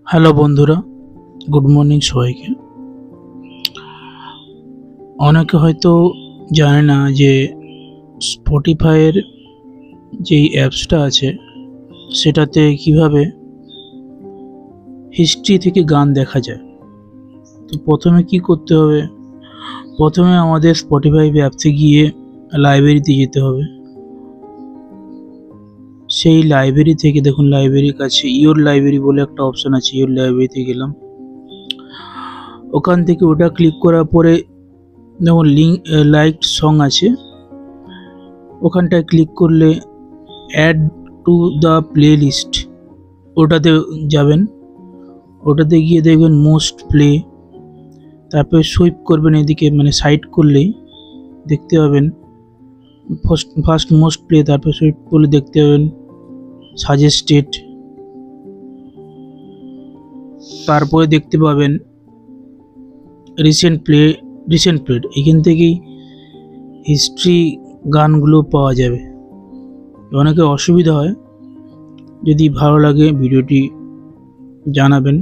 Hello বন্ধুরা, good morning সবাইকে। অনেকে হয়তো জানে না যে স্পটিফাইয়ের যেই অ্যাপসটা আছে সেটাতে কিভাবে হিস্ট্রি থেকে গান দেখা যায়। তো প্রথমে কি করতে হবে, প্রথমে আমাদের স্পটিফাই অ্যাপসে গিয়ে লাইব্রেরিতে যেতে হবে। সেই লাইব্রেরি থেকে দেখুন, লাইব্রেরির কাছে ইওর লাইব্রেরি বলে একটা অপশান আছে। ইওর লাইব্রেরিতে গেলাম, ওখান থেকে ওটা ক্লিক করার পরে যেমন লিঙ্ক লাইক সং আছে, ওখানটায় ক্লিক করলে add to the playlist ওটাতে যাবেন। ওটাতে গিয়ে দেখবেন মোস্ট প্লে, তারপরে সুইপ করবেন এদিকে, মানে সাইড করলেই দেখতে পাবেন ফার্স্ট মোস্ট প্লে, তারপরে সুইপ করলে দেখতে পাবেন সাজেস্টেড, তারপরে দেখতে পাবেন রিসেন্ট প্লেড। এখান থেকেই হিস্ট্রি গানগুলো পাওয়া যাবে। অনেকে অসুবিধা হয়, যদি ভালো লাগে ভিডিওটি জানাবেন।